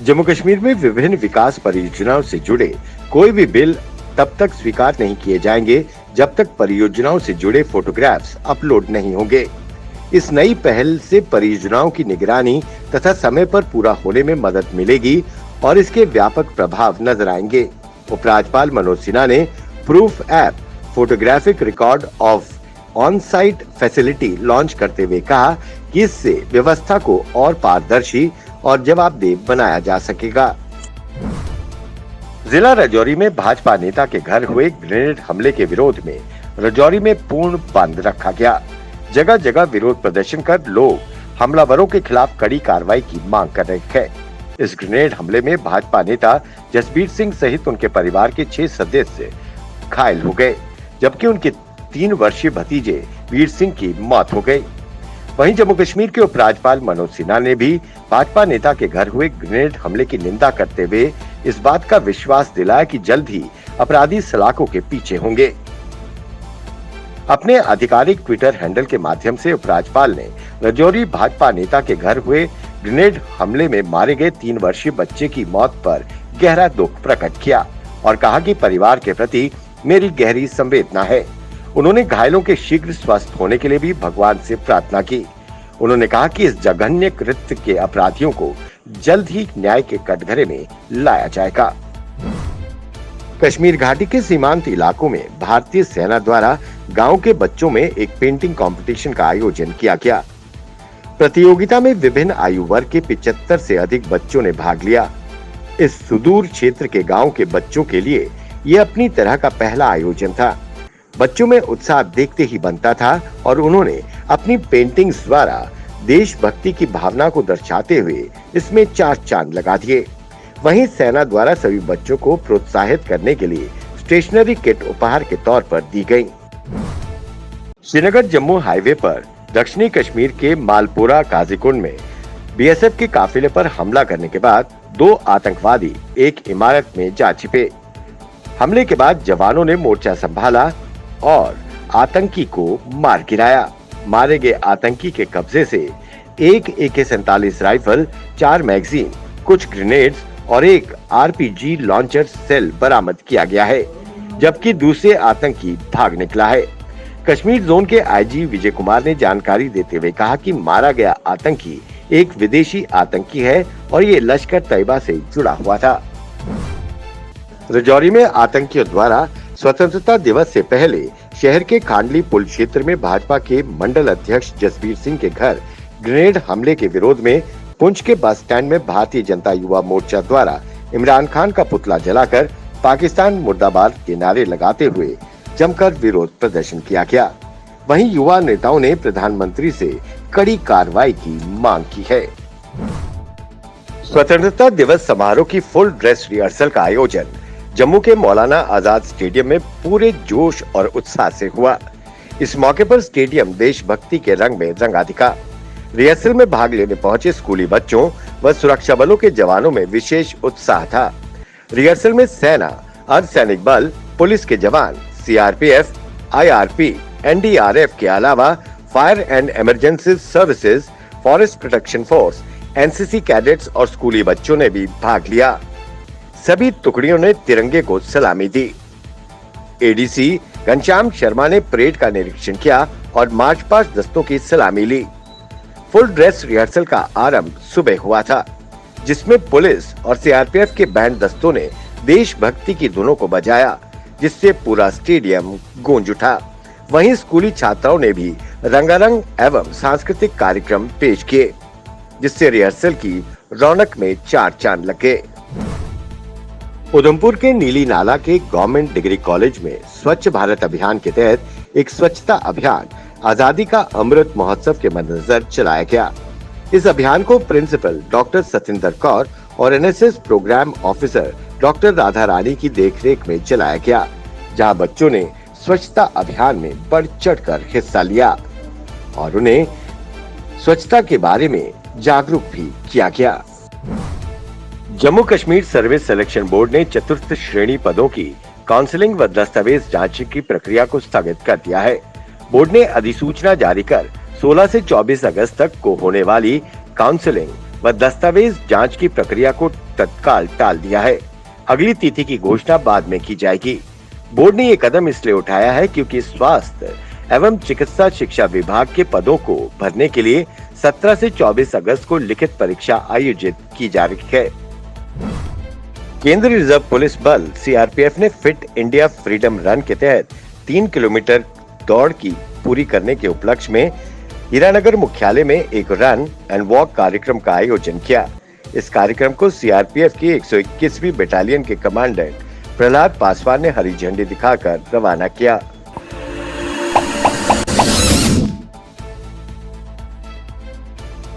जम्मू कश्मीर में विभिन्न विकास परियोजनाओं से जुड़े कोई भी बिल तब तक स्वीकार नहीं किए जाएंगे जब तक परियोजनाओं से जुड़े फोटोग्राफ्स अपलोड नहीं होंगे। इस नई पहल से परियोजनाओं की निगरानी तथा समय पर पूरा होने में मदद मिलेगी और इसके व्यापक प्रभाव नजर आएंगे। उपराज्यपाल मनोज सिन्हा ने proof app photographic record of on site facility launch करते हुए कहा कि इससे व्यवस्था को और पारदर्शी और जवाबदेह बनाया जा सकेगा। जिला राजौरी में भाजपा नेता के घर हुए ग्रेनेड हमले के विरोध में राजौरी में पूर्ण बंद रखा गया। जगह जगह विरोध प्रदर्शन कर लोग हमलावरों के खिलाफ कड़ी कार्रवाई की मांग कर रहे हैं। इस ग्रेनेड हमले में भाजपा नेता जसबीर सिंह सहित उनके परिवार के 6 सदस्य घायल हो गए, जबकि उनके 3 वर्षीय भतीजे वीर सिंह की मौत हो गई। वहीं जम्मू कश्मीर के उपराज्यपाल मनोज सिन्हा ने भी भाजपा नेता के घर हुए ग्रेनेड हमले की निंदा करते हुए इस बात का विश्वास दिलाया कि जल्द ही अपराधी सलाखों के पीछे होंगे। अपने आधिकारिक ट्विटर हैंडल के माध्यम से उपराज्यपाल ने राजौरी भाजपा नेता के घर हुए ग्रेनेड हमले में मारे गए 3 वर्षीय बच्चे की मौत पर गहरा दुख प्रकट किया और कहा कि परिवार के प्रति मेरी गहरी संवेदना है। उन्होंने घायलों के शीघ्र स्वस्थ होने के लिए भी भगवान से प्रार्थना की। उन्होंने कहा कि इस जघन्य कृत्य के अपराधियों को जल्द ही न्याय के कटघरे में लाया जाएगा। कश्मीर घाटी के सीमांत इलाकों में भारतीय सेना द्वारा गांव के बच्चों में एक पेंटिंग कंपटीशन का आयोजन किया गया। प्रतियोगिता में विभिन्न आयु वर्ग के 75 से अधिक बच्चों ने भाग लिया। इस सुदूर क्षेत्र के गांव के बच्चों के लिए ये अपनी तरह का पहला आयोजन था। बच्चों में उत्साह देखते ही बनता था और उन्होंने अपनी पेंटिंग्स द्वारा देशभक्ति की भावना को दर्शाते हुए इसमें 4 चांद लगा दिए। वहीं सेना द्वारा सभी बच्चों को प्रोत्साहित करने के लिए स्टेशनरी किट उपहार के तौर पर दी गयी। श्रीनगर जम्मू हाईवे पर दक्षिणी कश्मीर के मालपुरा काजीकुंड में बीएसएफ के काफिले पर हमला करने के बाद 2 आतंकवादी एक इमारत में जा छिपे। हमले के बाद जवानों ने मोर्चा संभाला और आतंकी को मार गिराया। मारे गए आतंकी के कब्जे से एक AK-47 राइफल, 4 मैगजीन, कुछ ग्रेनेड्स और एक RPG लॉन्चर सेल बरामद किया गया है, जबकि दूसरे आतंकी भाग निकला है। कश्मीर जोन के IG विजय कुमार ने जानकारी देते हुए कहा कि मारा गया आतंकी एक विदेशी आतंकी है और ये लश्कर तैयबा से जुड़ा हुआ था। राजौरी में आतंकियों द्वारा स्वतंत्रता दिवस से पहले शहर के खांडली पुल क्षेत्र में भाजपा के मंडल अध्यक्ष जसबीर सिंह के घर ग्रेनेड हमले के विरोध में पुंछ के बस स्टैंड में भारतीय जनता युवा मोर्चा द्वारा इमरान खान का पुतला जलाकर पाकिस्तान मुर्दाबाद के नारे लगाते हुए जमकर विरोध प्रदर्शन किया गया। वहीं युवा नेताओं ने प्रधानमंत्री से कड़ी कार्रवाई की मांग की है। स्वतंत्रता दिवस समारोह की फुल ड्रेस रिहर्सल का आयोजन जम्मू के मौलाना आजाद स्टेडियम में पूरे जोश और उत्साह से हुआ। इस मौके पर स्टेडियम देशभक्ति के रंग में रंगा दिखा। रिहर्सल में भाग लेने पहुंचे स्कूली बच्चों व सुरक्षा बलों के जवानों में विशेष उत्साह था। रिहर्सल में सेना, अर्धसैनिक बल, पुलिस के जवान, CRPF, IRP, NDRF के अलावा fire and emergency services, forest protection force, NCC cadets और स्कूली बच्चों ने भी भाग लिया। सभी टुकड़ियों ने तिरंगे को सलामी दी। ADC घनश्याम शर्मा ने परेड का निरीक्षण किया और मार्च पास्ट दस्तों की सलामी ली। फुल ड्रेस रिहर्सल का आरंभ सुबह हुआ था, जिसमें पुलिस और CRPF के बैंड दस्तों ने देशभक्ति की धुनों को बजाया, जिससे पूरा स्टेडियम गूंज उठा। वहीं स्कूली छात्राओं ने भी रंगारंग एवं सांस्कृतिक कार्यक्रम पेश किए, जिससे रिहर्सल की रौनक में 4 चांद लग गए। उधमपुर के नीली नाला के गवर्नमेंट डिग्री कॉलेज में स्वच्छ भारत अभियान के तहत एक स्वच्छता अभियान आजादी का अमृत महोत्सव के मद्देनजर चलाया गया। इस अभियान को प्रिंसिपल डॉक्टर सतिंदर कौर और NSS programme officer doctor Radha Rani की देखरेख में चलाया गया, जहां बच्चों ने स्वच्छता अभियान में बढ़ चढ़कर हिस्सा लिया और उन्हें स्वच्छता के बारे में जागरूक भी किया गया। Jammu Kashmir service selection board ने चतुर्थ श्रेणी पदों की काउंसलिंग व दस्तावेज जांच की प्रक्रिया को स्थगित कर दिया है। बोर्ड ने अधिसूचना जारी कर 16 से 24 अगस्त तक को होने वाली काउंसलिंग व दस्तावेज जांच की प्रक्रिया को तत्काल टाल दिया है। अगली तिथि की घोषणा बाद में की जाएगी। बोर्ड ने ये कदम इसलिए उठाया है क्योंकि स्वास्थ्य एवं चिकित्सा शिक्षा विभाग के पदों को भरने के लिए 17 से 24 अगस्त को लिखित परीक्षा आयोजित की जा रही है। केंद्रीय रिजर्व पुलिस बल सीआरपीएफ ने फिट इंडिया फ्रीडम रन के तहत 3 किलोमीटर दौड़ की पूरी करने के उपलक्ष्य में हीरानगर मुख्यालय में एक रन एंड वॉक कार्यक्रम का आयोजन किया। इस कार्यक्रम को सीआरपीएफ की 121वीं बटालियन के कमांडेंट प्रहलाद पासवान ने हरी झंडी दिखाकर रवाना किया।